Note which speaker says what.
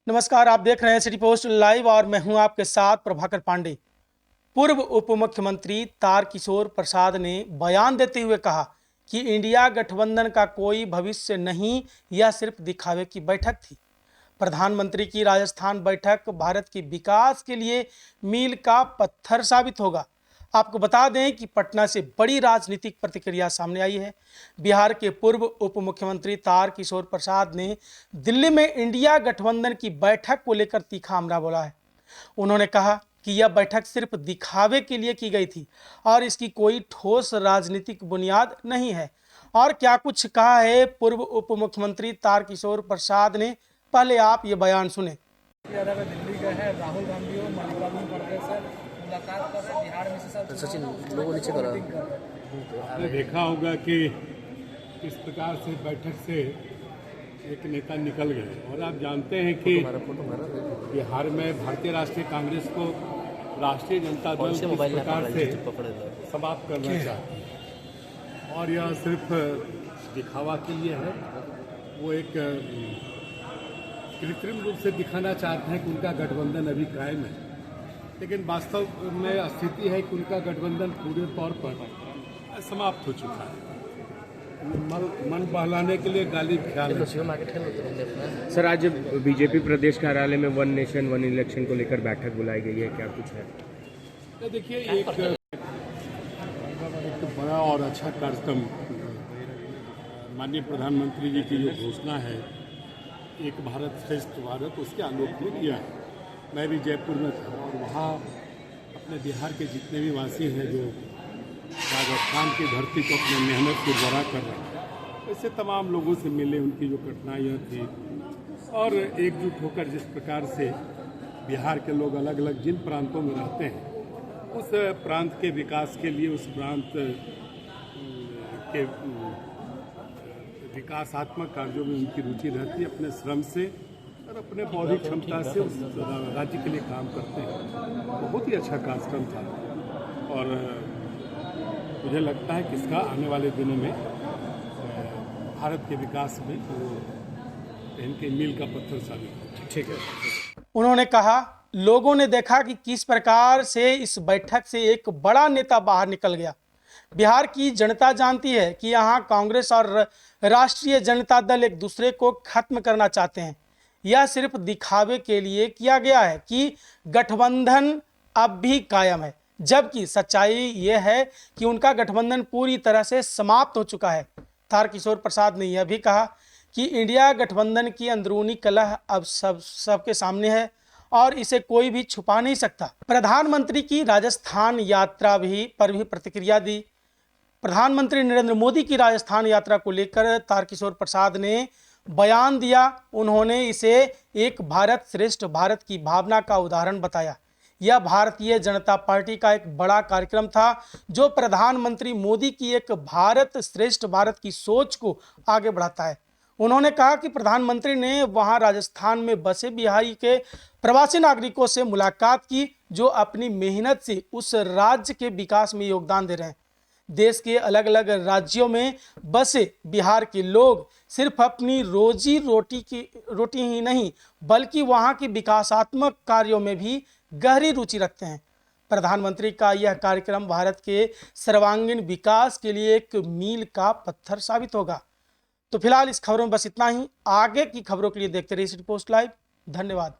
Speaker 1: नमस्कार, आप देख रहे हैं सिटी पोस्ट लाइव और मैं हूं आपके साथ प्रभाकर पांडे। पूर्व उप मुख्यमंत्री तारकिशोर प्रसाद ने बयान देते हुए कहा कि इंडिया गठबंधन का कोई भविष्य नहीं, यह सिर्फ दिखावे की बैठक थी। प्रधानमंत्री की राजस्थान बैठक भारत के विकास के लिए मील का पत्थर साबित होगा। आपको बता दें कि पटना से बड़ी राजनीतिक प्रतिक्रिया सामने आई है। बिहार के पूर्व उप मुख्यमंत्री तारकिशोर प्रसाद ने दिल्ली में इंडिया गठबंधन की बैठक को लेकर तीखा हमला बोला है। उन्होंने कहा कि यह बैठक सिर्फ दिखावे के लिए की गई थी और इसकी कोई ठोस राजनीतिक बुनियाद नहीं है। और क्या कुछ कहा है पूर्व उप मुख्यमंत्री तारकिशोर प्रसाद ने, पहले आप ये बयान सुने।
Speaker 2: दिल्ली गए हैं, राहुल गांधी और मल्लिकार्जुन खड़गे से मुलाकात कर रहे, बिहार में से सब
Speaker 3: सचिन लोगों नीचे करा।
Speaker 4: आपने देखा होगा कि इस प्रकार से बैठक से एक नेता निकल गए और आप जानते हैं कि बिहार में भारतीय राष्ट्रीय कांग्रेस को राष्ट्रीय जनता दल किस प्रकार से समाप्त करना चाहती है और यह सिर्फ दिखावा के लिए है। वो एक कृत्रिम रूप से दिखाना चाहते हैं कि उनका गठबंधन अभी कायम है, लेकिन वास्तव में स्थिति है कि उनका गठबंधन पूरे तौर पर समाप्त हो चुका है। मन बहलाने के लिए गालिब ख्याल है।
Speaker 5: सर, आज बीजेपी प्रदेश कार्यालय में वन नेशन वन इलेक्शन को लेकर बैठक बुलाई गई है, क्या कुछ है?
Speaker 4: तो देखिए, एक बड़ा और अच्छा कार्यक्रम माननीय प्रधानमंत्री जी की जो घोषणा है एक भारत श्रेष्ठ भारत, उसके आलोक में किया है। मैं भी जयपुर में था और वहाँ अपने बिहार के जितने भी वासी हैं जो राजस्थान की धरती को अपने मेहनत से बड़ा कर रहे हैं, ऐसे तमाम लोगों से मिले, उनकी जो कठिनाइयाँ थी और एकजुट होकर जिस प्रकार से बिहार के लोग अलग अलग जिन प्रांतों में रहते हैं उस प्रांत के विकास के लिए, उस प्रांत के विकासात्मक कार्यों में उनकी रुचि रहती है, अपने श्रम से और अपने बौद्धिक क्षमता से उस राज्य के लिए काम करते हैं। बहुत ही अच्छा कार्यक्रम था और मुझे लगता है कि इसका आने वाले दिनों में भारत के विकास में वो इनके मील का पत्थर साबित होगा।
Speaker 1: ठीक है। उन्होंने कहा, लोगों ने देखा कि किस प्रकार से इस बैठक से एक बड़ा नेता बाहर निकल गया। बिहार की जनता जानती है कि यहाँ कांग्रेस और राष्ट्रीय जनता दल एक दूसरे को खत्म करना चाहते हैं। यह सिर्फ दिखावे के लिए किया गया है कि गठबंधन अब भी कायम है, जबकि सच्चाई यह है कि उनका गठबंधन पूरी तरह से समाप्त हो चुका है। तारकिशोर प्रसाद ने यह भी कहा कि इंडिया गठबंधन की अंदरूनी कलह अब सबके सामने है और इसे कोई भी छुपा नहीं सकता। प्रधानमंत्री की राजस्थान यात्रा पर भी प्रतिक्रिया दी। प्रधानमंत्री नरेंद्र मोदी की राजस्थान यात्रा को लेकर तारकिशोर प्रसाद ने बयान दिया। उन्होंने इसे एक भारत श्रेष्ठ भारत की भावना का उदाहरण बताया। यह भारतीय जनता पार्टी का एक बड़ा कार्यक्रम था जो प्रधानमंत्री मोदी की एक भारत श्रेष्ठ भारत की सोच को आगे बढ़ाता है। उन्होंने कहा कि प्रधानमंत्री ने वहां राजस्थान में बसे बिहारी के प्रवासी नागरिकों से मुलाकात की जो अपनी मेहनत से उस राज्य के विकास में योगदान दे रहे हैं। देश के अलग अलग राज्यों में बसे बिहार के लोग सिर्फ अपनी रोजी रोटी ही नहीं बल्कि वहां के विकासात्मक कार्यों में भी गहरी रुचि रखते हैं। प्रधानमंत्री का यह कार्यक्रम भारत के सर्वांगीण विकास के लिए एक मील का पत्थर साबित होगा। तो फिलहाल इस खबरों में बस इतना ही। आगे की खबरों के लिए देखते रहिए सिटी पोस्ट लाइव। धन्यवाद।